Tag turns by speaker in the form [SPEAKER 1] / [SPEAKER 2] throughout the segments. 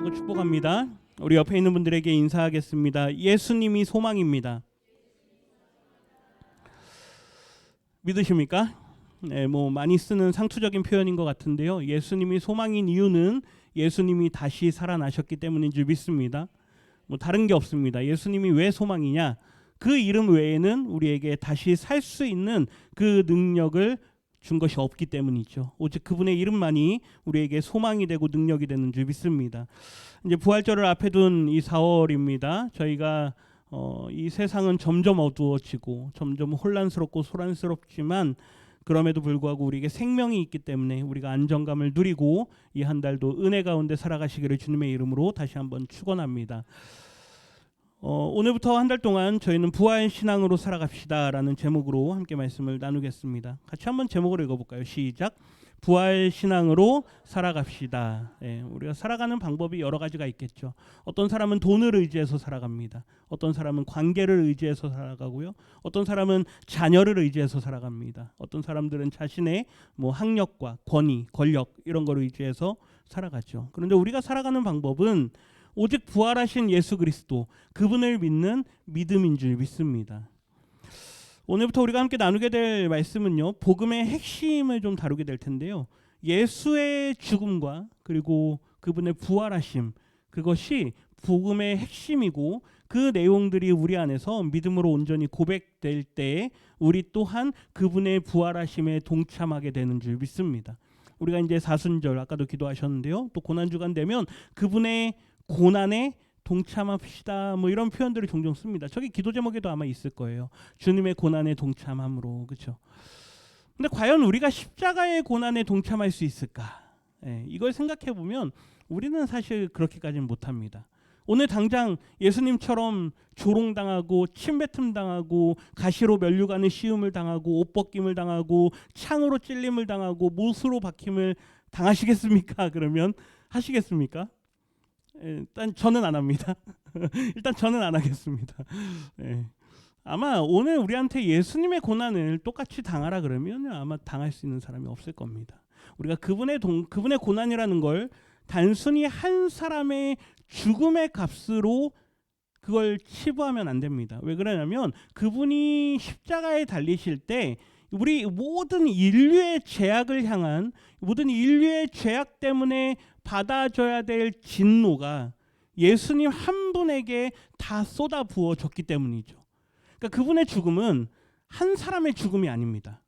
[SPEAKER 1] 환영하고 축복합니다. 우리 옆에 있는 분들에게 인사하겠습니다. 예수님이 소망입니다. 믿으십니까? 네, 많이 쓰는 상투적인 표현인 것 같은데요. 예수님이 소망인 이유는 예수님이 다시 살아나셨기 때문인 줄 믿습니다. 다른 게 없습니다. 예수님이 왜 소망이냐? 그 이름 외에는 우리에게 다시 살 수 있는 그 능력을 준 것이 없기 때문이죠. 오직 그분의 이름만이 우리에게 소망이 되고 능력이 되는 줄 믿습니다. 이제 부활절을 앞에 둔 이 4월입니다. 저희가 이 세상은 점점 어두워지고 점점 혼란스럽고 소란스럽지만 그럼에도 불구하고 우리에게 생명이 있기 때문에 우리가 안정감을 누리고 이 한 달도 은혜 가운데 살아가시기를 주님의 이름으로 다시 한번 축원합니다. 오늘부터 한 달 동안 저희는 부활 신앙으로 살아갑시다라는 제목으로 함께 말씀을 나누겠습니다. 같이 한번 제목을 읽어볼까요? 시작. 부활 신앙으로 살아갑시다. 우리가 살아가는 방법이 여러 가지가 있겠죠. 어떤 사람은 돈을 의지해서 살아갑니다. 어떤 사람은 관계를 의지해서 살아가고요. 어떤 사람은 자녀를 의지해서 살아갑니다. 어떤 사람들은 자신의 학력과 권위, 권력 이런 걸 의지해서 살아가죠. 그런데 우리가 살아가는 방법은 오직 부활하신 예수 그리스도 그분을 믿는 믿음인 줄 믿습니다. 오늘부터 우리가 함께 나누게 될 말씀은요, 복음의 핵심을 좀 다루게 될 텐데요, 예수의 죽음과 그리고 그분의 부활하심, 그것이 복음의 핵심이고 그 내용들이 우리 안에서 믿음으로 온전히 고백될 때에 우리 또한 그분의 부활하심에 동참하게 되는 줄 믿습니다. 우리가 이제 사순절 아까도 기도하셨는데요, 또 고난주간 되면 그분의 고난에 동참합시다 이런 표현들을 종종 씁니다. 저기 기도 제목에도 아마 있을 거예요. 주님의 고난에 동참함으로. 그렇죠? 근데 과연 우리가 십자가의 고난에 동참할 수 있을까? 이걸 생각해 보면 우리는 사실 그렇게까지는 못합니다. 오늘 당장 예수님처럼 조롱당하고 침뱉음 당하고 가시로 면류관을 씌움을 당하고 옷 벗김을 당하고 창으로 찔림을 당하고 못으로 박힘을 당하시겠습니까? 그러면 하시겠습니까? 일단 저는 안 합니다. 일단 저는 안 하겠습니다. 아마 오늘 우리한테 예수님의 고난을 똑같이 당하라 그러면 아마 당할 수 있는 사람이 없을 겁니다. 우리가 그분의 고난이라는 걸 단순히 한 사람의 죽음의 값으로 그걸 치부하면 안 됩니다. 왜 그러냐면 그분이 십자가에 달리실 때 우리 모든 인류의 죄악을 향한, 모든 인류의 죄악 때문에 받아줘야 될 진노가 예수님 한 분에게 다 쏟아 부어졌기 때문이죠. 그러니까 그분의 죽음은 한 사람의 죽음이 아닙니다.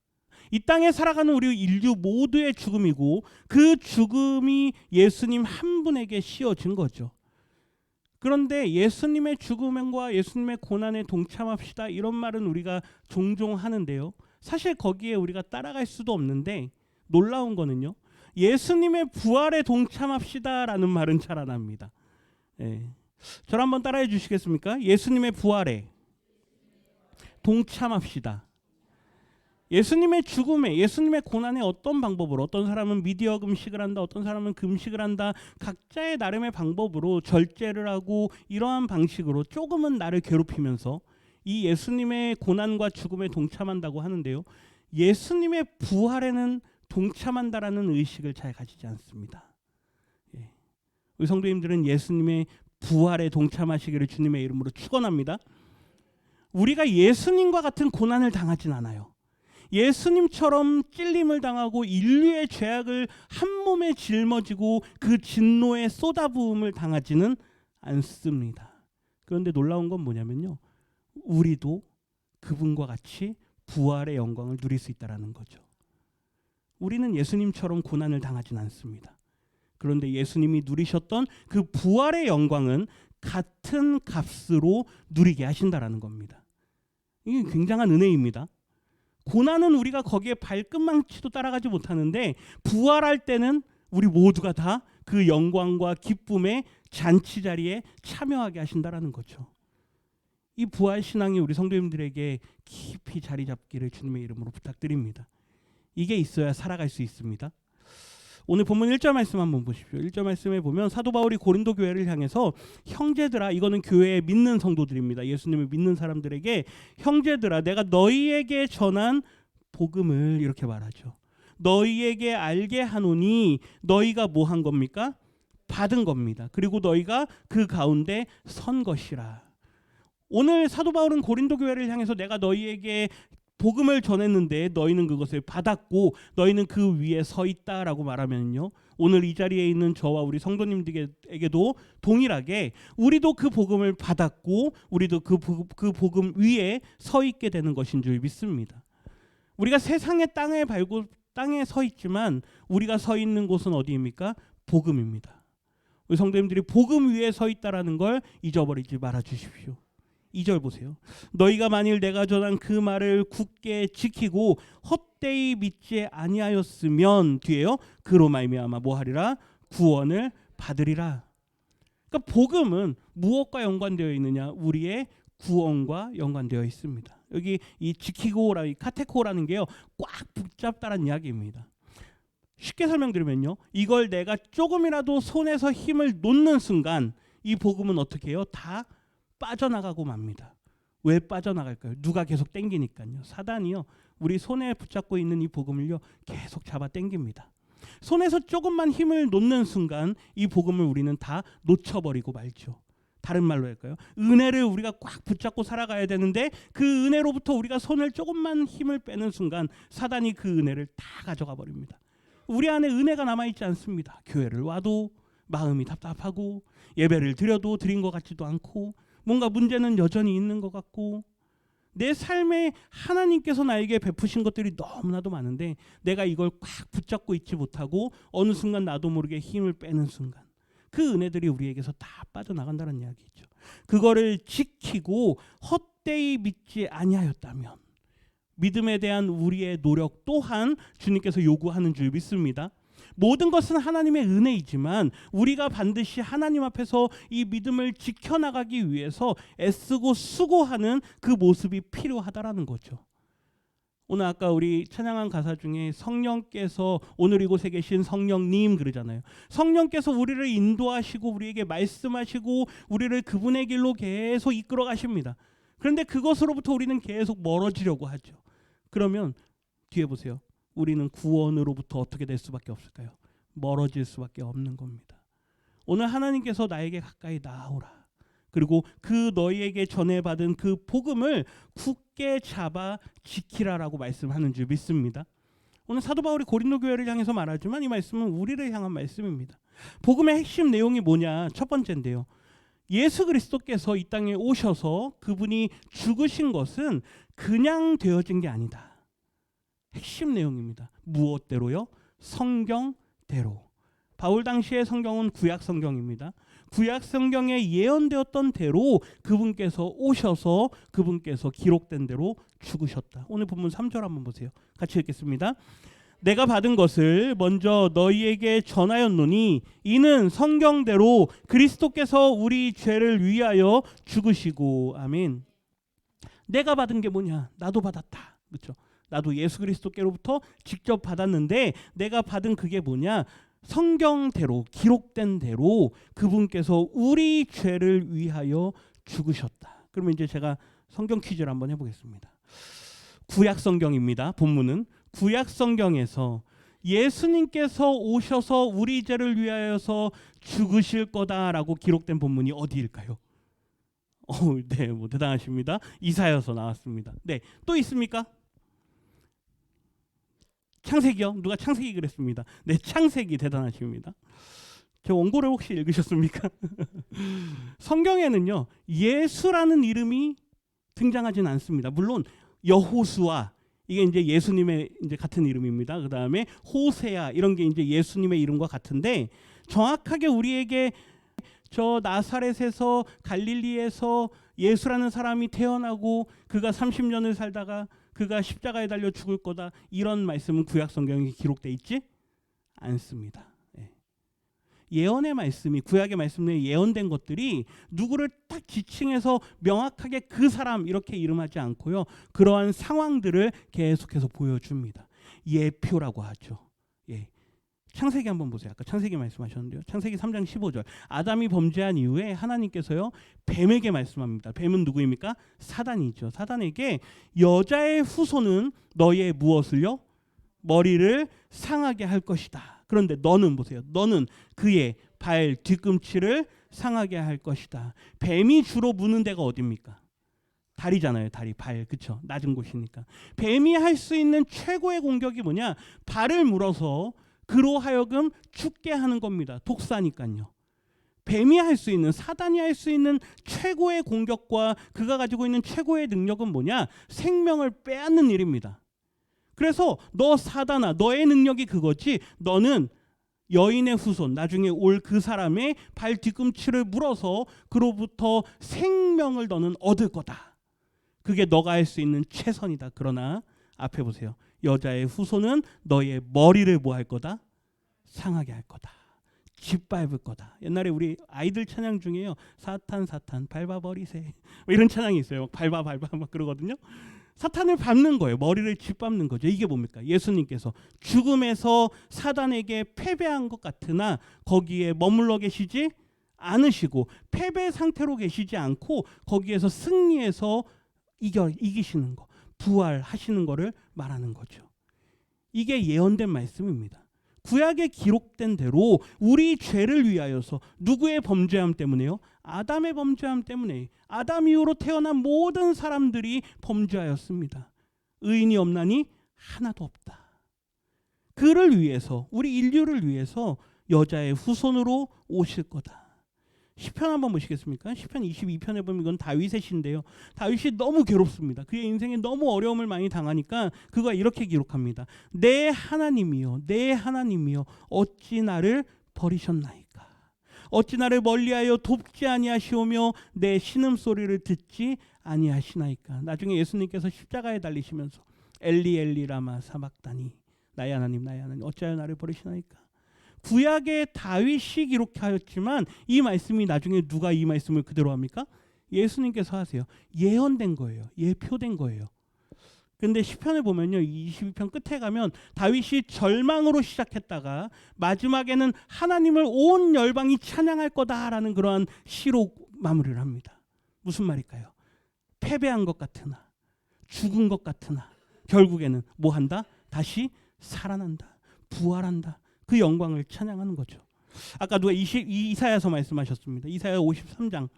[SPEAKER 1] 이 땅에 살아가는 우리 인류 모두의 죽음이고 그 죽음이 예수님 한 분에게 씌워진 거죠. 그런데 예수님의 죽음과 예수님의 고난에 동참합시다 이런 말은 우리가 종종 하는데요, 사실 거기에 우리가 따라갈 수도 없는데 놀라운 거는요, 예수님의 부활에 동참합시다라는 말은 잘 안 합니다. 저를 한번 따라해 주시겠습니까? 예수님의 부활에 동참합시다. 예수님의 죽음에, 예수님의 고난에 어떤 방법으로, 어떤 사람은 미디어 금식을 한다, 어떤 사람은 금식을 한다, 각자의 나름의 방법으로 절제를 하고 이러한 방식으로 조금은 나를 괴롭히면서 이 예수님의 고난과 죽음에 동참한다고 하는데요, 예수님의 부활에는 동참한다라는 의식을 잘 가지지 않습니다. 우리 성도님들은 예수님의 부활에 동참하시기를 주님의 이름으로 축원합니다. 우리가 예수님과 같은 고난을 당하진 않아요. 예수님처럼 찔림을 당하고 인류의 죄악을 한 몸에 짊어지고 그 진노의 쏟아부음을 당하지는 않습니다. 그런데 놀라운 건 뭐냐면요, 우리도 그분과 같이 부활의 영광을 누릴 수 있다는 거죠. 우리는 예수님처럼 고난을 당하진 않습니다. 그런데 예수님이 누리셨던 그 부활의 영광은 같은 값으로 누리게 하신다라는 겁니다. 이게 굉장한 은혜입니다. 고난은 우리가 거기에 발끝망치도 따라가지 못하는데 부활할 때는 우리 모두가 다 그 영광과 기쁨의 잔치 자리에 참여하게 하신다라는 거죠. 이 부활 신앙이 우리 성도님들에게 깊이 자리 잡기를 주님의 이름으로 부탁드립니다. 이게 있어야 살아갈 수 있습니다. 오늘 본문 1절 말씀 한번 보십시오. 1절 말씀에 보면 사도 바울이 고린도 교회를 향해서 형제들아, 이거는 교회에 믿는 성도들입니다. 예수님을 믿는 사람들에게 형제들아, 내가 너희에게 전한 복음을 이렇게 말하죠. 너희에게 알게 하노니, 너희가 뭐 한 겁니까? 받은 겁니다. 그리고 너희가 그 가운데 선 것이라. 오늘 사도 바울은 고린도 교회를 향해서 내가 너희에게 복음을 전했는데 너희는 그것을 받았고 너희는 그 위에 서 있다라고 말하면요, 오늘 이 자리에 있는 저와 우리 성도님들에게도 동일하게 우리도 그 복음을 받았고 우리도 그 복음 위에 서 있게 되는 것인 줄 믿습니다. 우리가 세상의 땅에 서 있지만 우리가 서 있는 곳은 어디입니까? 복음입니다. 우리 성도님들이 복음 위에 서 있다라는 걸 잊어버리지 말아 주십시오. 2절 보세요. 너희가 만일 내가 전한 그 말을 굳게 지키고 헛되이 믿지 아니하였으면, 뒤에요, 그로 말미암아 뭐하리라? 구원을 받으리라. 그러니까 복음은 무엇과 연관되어 있느냐? 우리의 구원과 연관되어 있습니다. 여기 이 지키고라, 이 카테코라는 게요, 꽉 붙잡다라는 이야기입니다. 쉽게 설명드리면요, 이걸 내가 조금이라도 손에서 힘을 놓는 순간 이 복음은 어떻게 해요? 다 빠져나가고 맙니다. 왜 빠져나갈까요? 누가 계속 땡기니까요. 사단이요, 우리 손에 붙잡고 있는 이 복음을요 계속 잡아 땡깁니다. 손에서 조금만 힘을 놓는 순간 이 복음을 우리는 다 놓쳐버리고 말죠. 다른 말로 할까요? 은혜를 우리가 꽉 붙잡고 살아가야 되는데 그 은혜로부터 우리가 손을 조금만 힘을 빼는 순간 사단이 그 은혜를 다 가져가 버립니다. 우리 안에 은혜가 남아있지 않습니다. 교회를 와도 마음이 답답하고 예배를 드려도 드린 것 같지도 않고 뭔가 문제는 여전히 있는 것 같고 내 삶에 하나님께서 나에게 베푸신 것들이 너무나도 많은데 내가 이걸 꽉 붙잡고 있지 못하고 어느 순간 나도 모르게 힘을 빼는 순간 그 은혜들이 우리에게서 다 빠져나간다는 이야기죠. 그거를 지키고 헛되이 믿지 아니하였다면, 믿음에 대한 우리의 노력 또한 주님께서 요구하는 줄 믿습니다. 모든 것은 하나님의 은혜이지만 우리가 반드시 하나님 앞에서 이 믿음을 지켜나가기 위해서 애쓰고 수고하는 그 모습이 필요하다라는 거죠. 오늘 아까 우리 찬양한 가사 중에 성령께서, 오늘 이곳에 계신 성령님 그러잖아요. 성령께서 우리를 인도하시고 우리에게 말씀하시고 우리를 그분의 길로 계속 이끌어 가십니다. 그런데 그것으로부터 우리는 계속 멀어지려고 하죠. 그러면 뒤에 보세요. 우리는 구원으로부터 어떻게 될 수밖에 없을까요? 멀어질 수밖에 없는 겁니다. 오늘 하나님께서 나에게 가까이 나아오라. 그리고 그 너희에게 전해받은 그 복음을 굳게 잡아 지키라라고 말씀하는 줄 믿습니다. 오늘 사도 바울이 고린도 교회를 향해서 말하지만 이 말씀은 우리를 향한 말씀입니다. 복음의 핵심 내용이 뭐냐? 첫 번째인데요, 예수 그리스도께서 이 땅에 오셔서 그분이 죽으신 것은 그냥 되어진 게 아니다. 핵심 내용입니다. 무엇대로요? 성경대로. 바울 당시의 성경은 구약 성경입니다. 구약 성경에 예언되었던 대로 그분께서 오셔서 그분께서 기록된 대로 죽으셨다. 오늘 본문 3절 한번 보세요. 같이 읽겠습니다. 내가 받은 것을 먼저 너희에게 전하였노니 이는 성경대로 그리스도께서 우리 죄를 위하여 죽으시고. 아멘. 내가 받은 게 뭐냐? 나도 받았다. 그렇죠? 나도 예수 그리스도께로부터 직접 받았는데 내가 받은 그게 뭐냐? 성경대로, 기록된 대로 그분께서 우리 죄를 위하여 죽으셨다. 그러면 이제 제가 성경 퀴즈를 한번 해보겠습니다. 구약 성경입니다. 본문은 구약 성경에서 예수님께서 오셔서 우리 죄를 위하여서 죽으실 거다라고 기록된 본문이 어디일까요? 네, 뭐 대단하십니다. 이사야서 나왔습니다. 네, 또 있습니까? 창세기요? 누가 창세기 그랬습니다. 네, 창세기 대단하십니다. 저 원고를 혹시 읽으셨습니까? 성경에는요, 예수라는 이름이 등장하진 않습니다. 물론 여호수아, 이게 이제 예수님의 이제 같은 이름입니다. 그 다음에 호세아, 이런 게 이제 예수님의 이름과 같은데 정확하게 우리에게 저 나사렛에서 갈릴리에서 예수라는 사람이 태어나고 그가 30년을 살다가 그가 십자가에 달려 죽을 거다, 이런 말씀은 구약 성경에 기록되어 있지 않습니다. 예언의 말씀이, 구약의 말씀에 예언된 것들이 누구를 딱 지칭해서 명확하게 그 사람 이렇게 이름하지 않고요, 그러한 상황들을 계속해서 보여줍니다. 예표라고 하죠. 예. 창세기 한번 보세요. 아까 창세기 말씀하셨는데요. 창세기 3장 15절. 아담이 범죄한 이후에 하나님께서요, 뱀에게 말씀합니다. 뱀은 누구입니까? 사단이죠. 사단에게 여자의 후손은 너의 무엇을요? 머리를 상하게 할 것이다. 그런데 너는 보세요. 너는 그의 발 뒤꿈치를 상하게 할 것이다. 뱀이 주로 무는 데가 어디입니까? 다리잖아요. 다리, 발. 그쵸? 낮은 곳이니까. 뱀이 할 수 있는 최고의 공격이 뭐냐? 발을 물어서 그로 하여금 죽게 하는 겁니다. 독사니까요. 뱀이 할 수 있는, 사단이 할 수 있는 최고의 공격과 그가 가지고 있는 최고의 능력은 뭐냐? 생명을 빼앗는 일입니다. 그래서 너 사단아, 너의 능력이 그거지. 너는 여인의 후손, 나중에 올 그 사람의 발 뒤꿈치를 물어서 그로부터 생명을 너는 얻을 거다. 그게 너가 할 수 있는 최선이다. 그러나 앞에 보세요. 여자의 후손은 너의 머리를 뭐 할 거다? 상하게 할 거다. 짓밟을 거다. 옛날에 우리 아이들 찬양 중에요. 사탄 사탄 밟아버리세. 이런 찬양이 있어요. 밟아 막 그러거든요. 사탄을 밟는 거예요. 머리를 짓밟는 거죠. 이게 뭡니까? 예수님께서 죽음에서 사단에게 패배한 것 같으나 거기에 머물러 계시지 않으시고 패배 상태로 계시지 않고 거기에서 승리해서 이기시는 거, 부활하시는 거를 말하는 거죠. 이게 예언된 말씀입니다. 구약에 기록된 대로 우리 죄를 위하여서 누구의 범죄함 때문에요? 아담의 범죄함 때문에 아담 이후로 태어난 모든 사람들이 범죄하였습니다. 의인이 없나니 하나도 없다. 그를 위해서 우리 인류를 위해서 여자의 후손으로 오실 거다. 시편 한번 보시겠습니까? 시편 22편에 보면 이건 다윗의 시인데요. 다윗이 너무 괴롭습니다. 그의 인생에 너무 어려움을 많이 당하니까 그가 이렇게 기록합니다. 내 하나님이여 내 하나님이여 어찌 나를 버리셨나이까. 어찌 나를 멀리하여 돕지 아니하시오며 내 신음소리를 듣지 아니하시나이까. 나중에 예수님께서 십자가에 달리시면서 엘리 엘리 라마 사박다니 나의 하나님 어찌하여 나를 버리시나이까. 구약의 다윗이 기록하였지만 이 말씀이 나중에 누가 이 말씀을 그대로 합니까? 예수님께서 하세요. 예언된 거예요. 예표된 거예요. 근데 시편을 보면요. 22편 끝에 가면 다윗이 절망으로 시작했다가 마지막에는 하나님을 온 열방이 찬양할 거다라는 그러한 시로 마무리를 합니다. 무슨 말일까요? 패배한 것 같으나 죽은 것 같으나 결국에는 뭐 한다? 다시 살아난다. 부활한다. 그 영광을 찬양하는 거죠. 아까 누가 이사야서 말씀하셨습니다. 이사야 53장.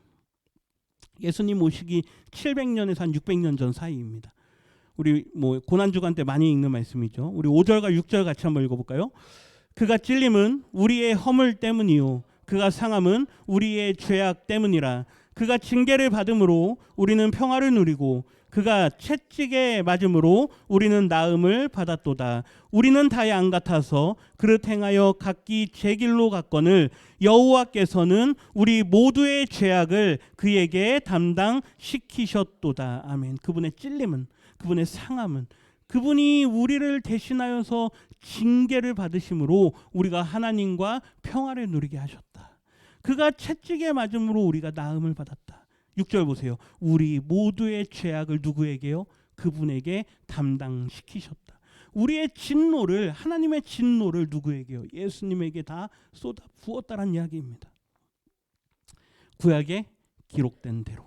[SPEAKER 1] 예수님 오시기 700년에서 한 600년 전 사이입니다. 우리 고난주간 때 많이 읽는 말씀이죠. 우리 5절과 6절 같이 한번 읽어볼까요? 그가 찔림은 우리의 허물 때문이요 그가 상함은 우리의 죄악 때문이라. 그가 징계를 받음으로 우리는 평화를 누리고 그가 채찍에 맞음으로 우리는 나음을 받았도다. 우리는 다 양 같아서 그릇 행하여 각기 제 길로 갔거늘 여호와께서는 우리 모두의 죄악을 그에게 담당시키셨도다. 아멘. 그분의 찔림은, 그분의 상함은, 그분이 우리를 대신하여서 징계를 받으심으로 우리가 하나님과 평화를 누리게 하셨다. 그가 채찍에 맞음으로 우리가 나음을 받았다. 6절 보세요. 우리 모두의 죄악을 누구에게요? 그분에게 담당시키셨다. 우리의 진노를, 하나님의 진노를 누구에게요? 예수님에게 다 쏟아 부었다는 이야기입니다. 구약에 기록된 대로,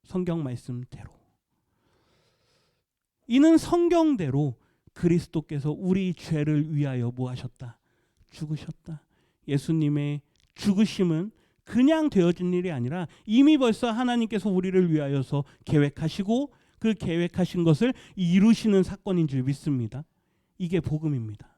[SPEAKER 1] 성경 말씀대로. 이는 성경대로 그리스도께서 우리 죄를 위하여 뭐 하셨다? 죽으셨다. 예수님의 죽으심은 그냥 되어진 일이 아니라 이미 벌써 하나님께서 우리를 위하여서 계획하시고 그 계획하신 것을 이루시는 사건인 줄 믿습니다. 이게 복음입니다.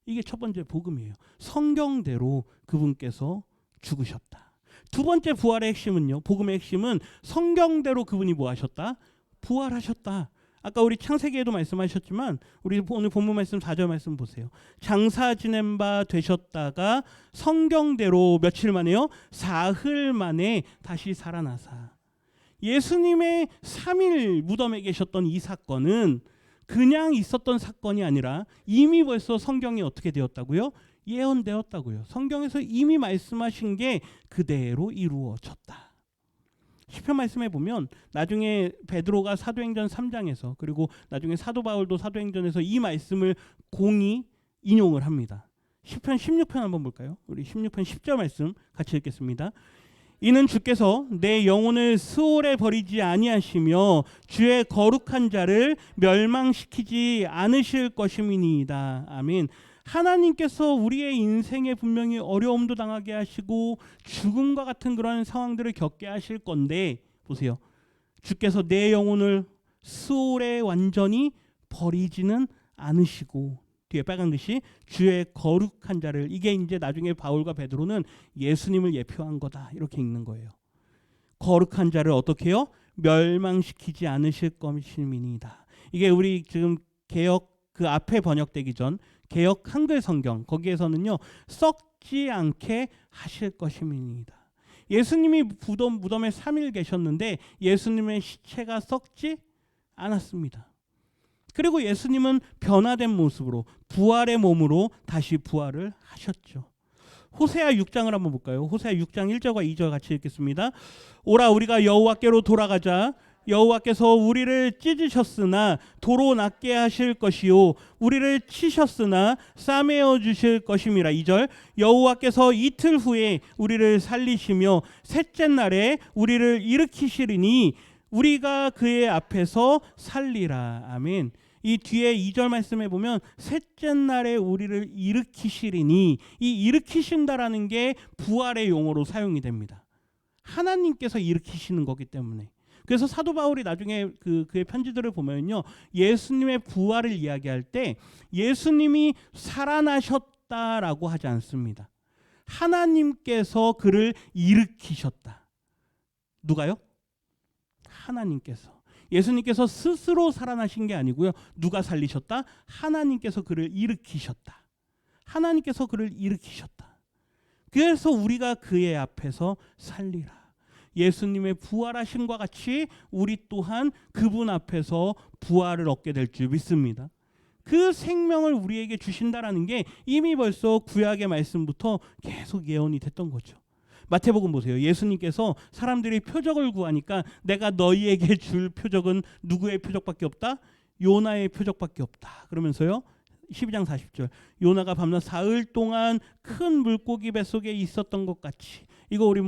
[SPEAKER 1] 이게 첫 번째 복음이에요. 성경대로 그분께서 죽으셨다. 두 번째 부활의 핵심은요. 복음의 핵심은 성경대로 그분이 뭐 하셨다? 부활하셨다. 아까 우리 창세기에도 말씀하셨지만 우리 오늘 본문 말씀 4절 말씀 보세요. 장사 지낸 바 되셨다가 성경대로 며칠 만에요? 사흘 만에 다시 살아나사. 예수님의 3일 무덤에 계셨던 이 사건은 그냥 있었던 사건이 아니라 이미 벌써 성경에 어떻게 되었다고요? 예언되었다고요. 성경에서 이미 말씀하신 게 그대로 이루어졌다. 시편 말씀에 보면 나중에 베드로가 사도행전 3장에서 그리고 나중에 사도 바울도 사도행전에서 이 말씀을 공히 인용을 합니다. 시편 16편 한번 볼까요? 우리 16편 10절 말씀 같이 읽겠습니다. 이는 주께서 내 영혼을 스올에 버리지 아니하시며 주의 거룩한 자를 멸망시키지 않으실 것임이니이다. 아멘. 하나님께서 우리의 인생에 분명히 어려움도 당하게 하시고 죽음과 같은 그런 상황들을 겪게 하실 건데, 보세요. 주께서 내 영혼을 수월에 완전히 버리지는 않으시고, 뒤에 빨간 글씨 주의 거룩한 자를, 이게 이제 나중에 바울과 베드로는 예수님을 예표한 거다 이렇게 읽는 거예요. 거룩한 자를 어떻게 해요? 멸망시키지 않으실 것임이니이다. 이게 우리 지금 개역 그 앞에 번역되기 전 개역 한글 성경 거기에서는요, 썩지 않게 하실 것임이니이다. 예수님이 무덤에 3일 계셨는데 예수님의 시체가 썩지 않았습니다. 그리고 예수님은 변화된 모습으로 부활의 몸으로 다시 부활을 하셨죠. 호세아 6장을 한번 볼까요? 호세아 6장 1절과 2절 같이 읽겠습니다. 오라 우리가 여호와께로 돌아가자. 여호와께서 우리를 찢으셨으나 도로 낫게 하실 것이요 우리를 치셨으나 싸매어 주실 것임이라. 2절 여호와께서 이틀 후에 우리를 살리시며 셋째 날에 우리를 일으키시리니 우리가 그의 앞에서 살리라. 아멘. 이 뒤에 2절 말씀에 보면 셋째 날에 우리를 일으키시리니, 이 일으키신다라는 게 부활의 용어로 사용이 됩니다. 하나님께서 일으키시는 거기 때문에. 그래서 사도 바울이 나중에 그의 편지들을 보면요, 예수님의 부활을 이야기할 때 예수님이 살아나셨다라고 하지 않습니다. 하나님께서 그를 일으키셨다. 누가요? 하나님께서. 예수님께서 스스로 살아나신 게 아니고요. 누가 살리셨다? 하나님께서 그를 일으키셨다. 하나님께서 그를 일으키셨다. 그래서 우리가 그의 앞에서 살리라. 예수님의 부활하심과 같이 우리 또한 그분 앞에서 부활을 얻게 될 줄 믿습니다. 그 생명을 우리에게 주신다라는 게 이미 벌써 구약의 말씀부터 계속 예언이 됐던 거죠. 마태복음 보세요. 예수님께서 사람들이 표적을 구하니까 내가 너희에게 줄 표적은 누구의 표적밖에 없다? 요나의 표적밖에 없다. 그러면서요. 12장 40절 요나가 밤낮 사흘 동안 큰 물고기 뱃속에 있었던 것 같이, 이거 우리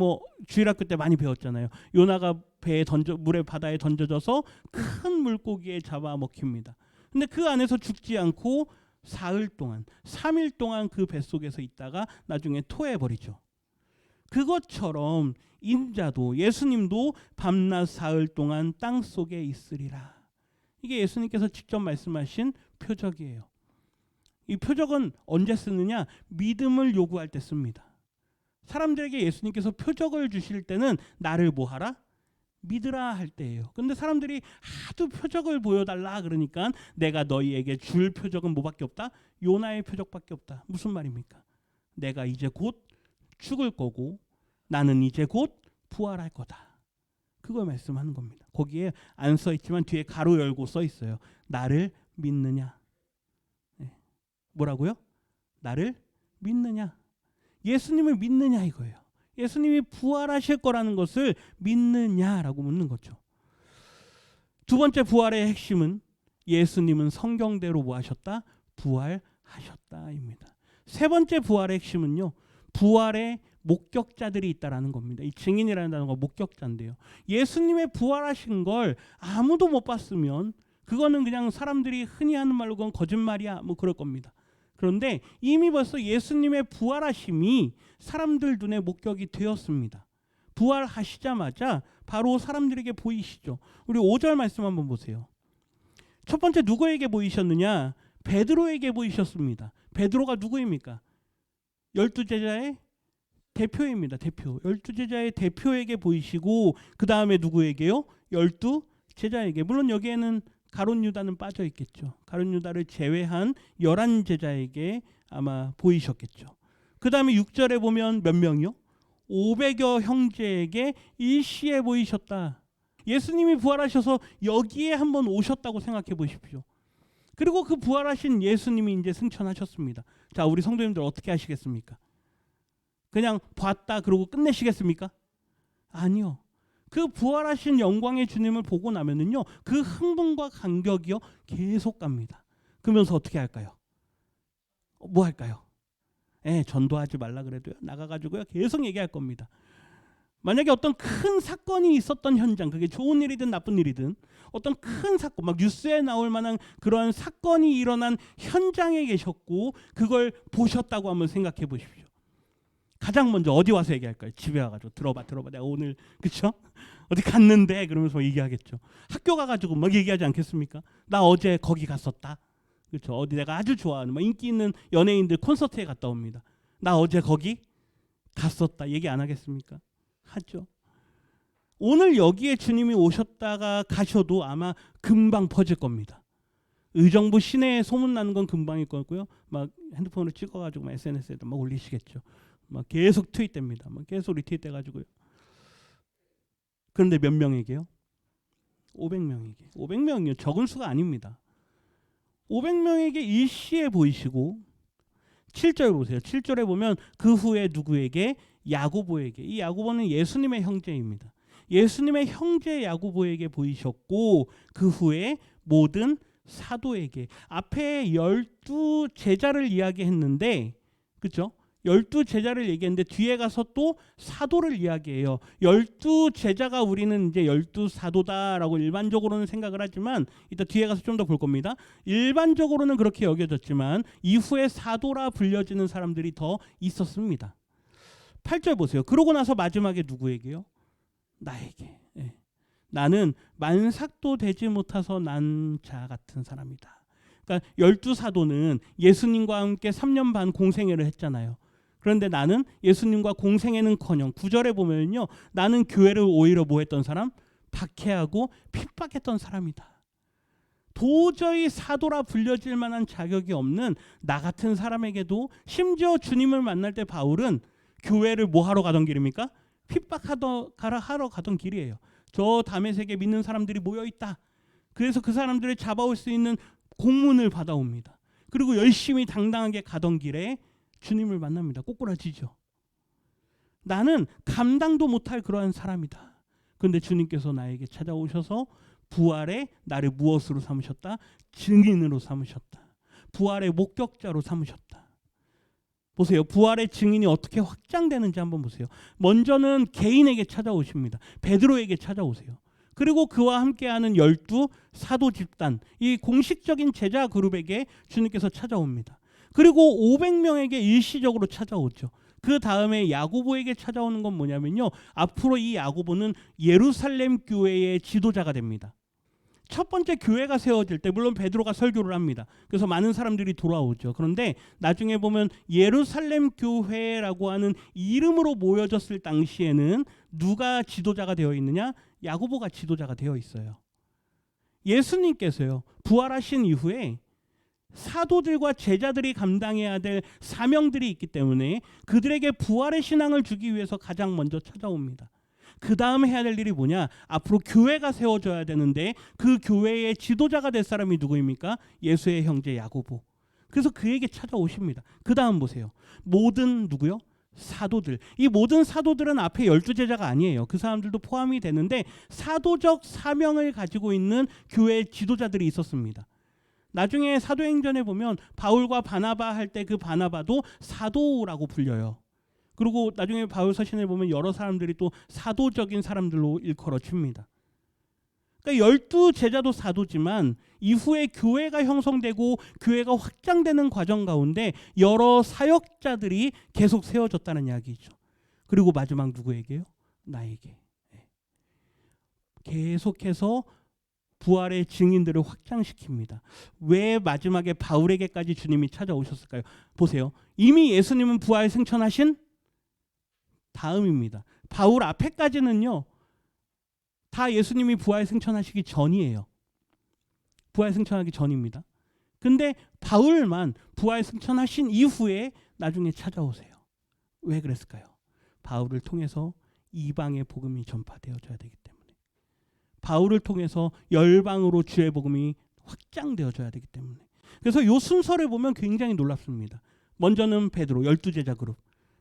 [SPEAKER 1] 주일학교 때 많이 배웠잖아요. 요나가 물에 바다에 던져져서 큰 물고기에 잡아먹힙니다. 근데 그 안에서 죽지 않고 사흘 동안 3일 동안 그 뱃속에서 있다가 나중에 토해버리죠. 그것처럼 인자도, 예수님도 밤낮 사흘 동안 땅속에 있으리라. 이게 예수님께서 직접 말씀하신 표적이에요. 이 표적은 언제 쓰느냐? 믿음을 요구할 때 씁니다. 사람들에게 예수님께서 표적을 주실 때는 나를 뭐하라? 믿으라 할 때예요. 근데 사람들이 하도 표적을 보여달라 그러니까 내가 너희에게 줄 표적은 뭐밖에 없다? 요나의 표적밖에 없다. 무슨 말입니까? 내가 이제 곧 죽을 거고 나는 이제 곧 부활할 거다. 그걸 말씀하는 겁니다. 거기에 안 써 있지만 뒤에 가로 열고 써 있어요. 나를 믿느냐? 네. 뭐라고요? 나를 믿느냐? 예수님을 믿느냐 이거예요. 예수님이 부활하실 거라는 것을 믿느냐라고 묻는 거죠. 두 번째 부활의 핵심은 예수님은 성경대로 뭐 하셨다? 부활하셨다입니다. 세 번째 부활의 핵심은요, 부활의 목격자들이 있다라는 겁니다. 이 증인이라는 단어가 목격자인데요. 예수님의 부활하신 걸 아무도 못 봤으면 그거는 그냥 사람들이 흔히 하는 말로 그건 거짓말이야 그럴 겁니다. 그런데 이미 벌써 예수님의 부활하심이 사람들 눈에 목격이 되었습니다. 부활하시자마자 바로 사람들에게 보이시죠. 우리 5절 말씀 한번 보세요. 첫 번째 누구에게 보이셨느냐? 베드로에게 보이셨습니다. 베드로가 누구입니까? 12제자의 대표입니다. 대표. 12제자의 대표에게 보이시고 그 다음에 누구에게요? 12제자에게. 물론 여기에는 가룟 유다는 빠져 있겠죠. 가룟 유다를 제외한 11제자에게 아마 보이셨겠죠. 그 다음에 6절에 보면 몇 명이요? 500여 형제에게 일시에 보이셨다. 예수님이 부활하셔서 여기에 한번 오셨다고 생각해 보십시오. 그리고 그 부활하신 예수님이 이제 승천하셨습니다. 자, 우리 성도님들 어떻게 하시겠습니까? 그냥 봤다 그러고 끝내시겠습니까? 아니요. 그 부활하신 영광의 주님을 보고 나면은요, 그 흥분과 감격이요 계속 갑니다. 그러면서 어떻게 할까요? 뭐 할까요? 전도하지 말라 그래도요, 나가가지고요 계속 얘기할 겁니다. 만약에 어떤 큰 사건이 있었던 현장, 그게 좋은 일이든 나쁜 일이든 어떤 큰 사건, 막 뉴스에 나올 만한 그런 사건이 일어난 현장에 계셨고 그걸 보셨다고 한번 생각해 보십시오. 가장 먼저 어디 와서 얘기할까요? 집에 와가지고 들어봐 내가 오늘 그쵸? 어디 갔는데 그러면서 얘기하겠죠. 학교 가가지고 막 얘기하지 않겠습니까? 나 어제 거기 갔었다. 그렇죠? 어디 내가 아주 좋아하는 막 인기 있는 연예인들 콘서트에 갔다 옵니다. 나 어제 거기 갔었다. 얘기 안 하겠습니까? 하죠. 오늘 여기에 주님이 오셨다가 가셔도 아마 금방 퍼질 겁니다. 의정부 시내에 소문나는 건 금방일 거고요. 막 핸드폰으로 찍어가지고 막 SNS에도 막 올리시겠죠. 막 계속 트윗됩니다. 막 계속 리트윗돼가지고요. 그런데 몇 명에게요? 500명에게. 500명이요. 적은 수가 아닙니다. 500명에게 일시에 보이시고 7절 보세요. 7절에 보면 그 후에 누구에게? 야고보에게. 이 야고보는 예수님의 형제입니다. 예수님의 형제 야고보에게 보이셨고 그 후에 모든 사도에게. 앞에 12제자를 이야기했는데 그렇죠? 12제자를 얘기했는데 뒤에 가서 또 사도를 이야기해요. 12제자가 우리는 이제 12사도다라고 일반적으로는 생각을 하지만 이따 뒤에 가서 좀 더 볼 겁니다. 일반적으로는 그렇게 여겨졌지만 이후에 사도라 불려지는 사람들이 더 있었습니다. 8절 보세요. 그러고 나서 마지막에 누구에게요? 나에게. 예. 나는 만삭도 되지 못해서 난 자 같은 사람이다. 그러니까 12사도는 예수님과 함께 3년 반 공생애를 했잖아요. 그런데 나는 예수님과 공생애는커녕 9절에 보면요. 나는 교회를 오히려 뭐 했던 사람? 박해하고 핍박했던 사람이다. 도저히 사도라 불려질 만한 자격이 없는 나 같은 사람에게도 심지어 주님을 만날 때 바울은 교회를 뭐 하러 가던 길입니까? 핍박하러 가던 길이에요. 저 다메섹에 믿는 사람들이 모여 있다. 그래서 그 사람들을 잡아올 수 있는 공문을 받아옵니다. 그리고 열심히 당당하게 가던 길에 주님을 만납니다. 꼬꾸라지죠. 나는 감당도 못할 그러한 사람이다. 그런데 주님께서 나에게 찾아오셔서 부활에 나를 무엇으로 삼으셨다? 증인으로 삼으셨다. 부활의 목격자로 삼으셨다. 보세요. 부활의 증인이 어떻게 확장되는지 한번 보세요. 먼저는 개인에게 찾아오십니다. 베드로에게 찾아오세요. 그리고 그와 함께하는 12사도 집단, 이 공식적인 제자 그룹에게 주님께서 찾아옵니다. 그리고 500명에게 일시적으로 찾아오죠. 그 다음에 야고보에게 찾아오는 건 뭐냐면요. 앞으로 이 야고보는 예루살렘 교회의 지도자가 됩니다. 첫 번째 교회가 세워질 때 물론 베드로가 설교를 합니다. 그래서 많은 사람들이 돌아오죠. 그런데 나중에 보면 예루살렘 교회라고 하는 이름으로 모여졌을 당시에는 누가 지도자가 되어 있느냐? 야고보가 지도자가 되어 있어요. 예수님께서요. 부활하신 이후에 사도들과 제자들이 감당해야 될 사명들이 있기 때문에 그들에게 부활의 신앙을 주기 위해서 가장 먼저 찾아옵니다. 그 다음에 해야 될 일이 뭐냐? 앞으로 교회가 세워져야 되는데 그 교회의 지도자가 될 사람이 누구입니까? 예수의 형제 야고보. 그래서 그에게 찾아오십니다. 그 다음 보세요. 모든 누구요? 사도들. 이 모든 사도들은 앞에 12제자가 아니에요. 그 사람들도 포함이 되는데 사도적 사명을 가지고 있는 교회 지도자들이 있었습니다. 나중에 사도행전에 보면 바울과 바나바 할 때 그 바나바도 사도라고 불려요. 그리고 나중에 바울 서신을 보면 여러 사람들이 또 사도적인 사람들로 일컬어집니다. 그러니까 12제자도 사도지만 이후에 교회가 형성되고 교회가 확장되는 과정 가운데 여러 사역자들이 계속 세워졌다는 이야기죠. 그리고 마지막 누구에게요? 나에게. 계속해서 부활의 증인들을 확장시킵니다. 왜 마지막에 바울에게까지 주님이 찾아오셨을까요? 보세요. 이미 예수님은 부활 승천하신 다음입니다. 바울 앞에까지는요. 다 예수님이 부활 승천하시기 전이에요. 부활 승천하기 전입니다. 근데 바울만 부활 승천하신 이후에 나중에 찾아오세요. 왜 그랬을까요? 바울을 통해서 이방의 복음이 전파되어져야 되기 때문에. 바울을 통해서 열방으로 주의 복음이 확장되어져야 되기 때문에. 그래서 이 순서를 보면 굉장히 놀랍습니다. 먼저는 베드로 12제자 그룹.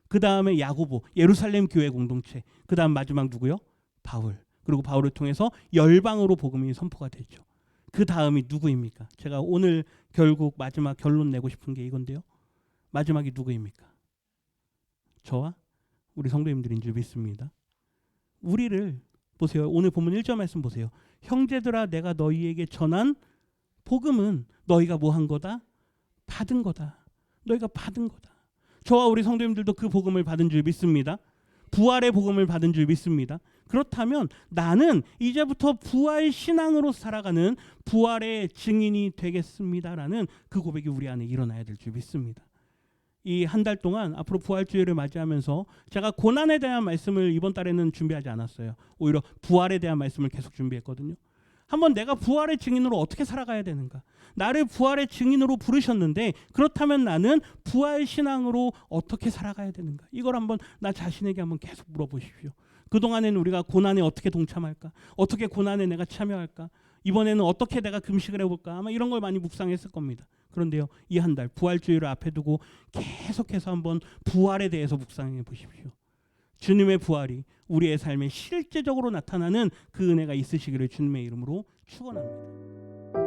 [SPEAKER 1] 그 다음에 야고보 예루살렘 교회 공동체. 그 다음 마지막 누구요? 바울. 그리고 바울을 통해서 열방으로 복음이 선포가 되죠. 그 다음이 누구입니까? 제가 오늘 결국 마지막 결론 내고 싶은 게 이건데요. 마지막이 누구입니까? 저와 우리 성도님들인 줄 믿습니다. 우리를 보세요. 오늘 본문 1절 말씀 보세요. 형제들아 내가 너희에게 전한 복음은 너희가 뭐 한 거다? 받은 거다. 너희가 받은 거다. 저와 우리 성도님들도 그 복음을 받은 줄 믿습니다. 부활의 복음을 받은 줄 믿습니다. 그렇다면 나는 이제부터 부활 신앙으로 살아가는 부활의 증인이 되겠습니다라는 그 고백이 우리 안에 일어나야 될 줄 믿습니다. 이 한 달 동안 앞으로 부활주일을 맞이하면서 제가 고난에 대한 말씀을 이번 달에는 준비하지 않았어요. 오히려 부활에 대한 말씀을 계속 준비했거든요. 한번 내가 부활의 증인으로 어떻게 살아가야 되는가? 나를 부활의 증인으로 부르셨는데 그렇다면 나는 부활 신앙으로 어떻게 살아가야 되는가? 이걸 한번 나 자신에게 한번 계속 물어보십시오. 그동안에는 우리가 고난에 어떻게 동참할까? 어떻게 고난에 내가 참여할까? 이번에는 어떻게 내가 금식을 해볼까? 아마 이런 걸 많이 묵상했을 겁니다. 그런데요, 이 한 달 부활주의를 앞에 두고 계속해서 한번 부활에 대해서 묵상해 보십시오. 주님의 부활이 우리의 삶에 실제적으로 나타나는 그 은혜가 있으시기를 주님의 이름으로 축원합니다.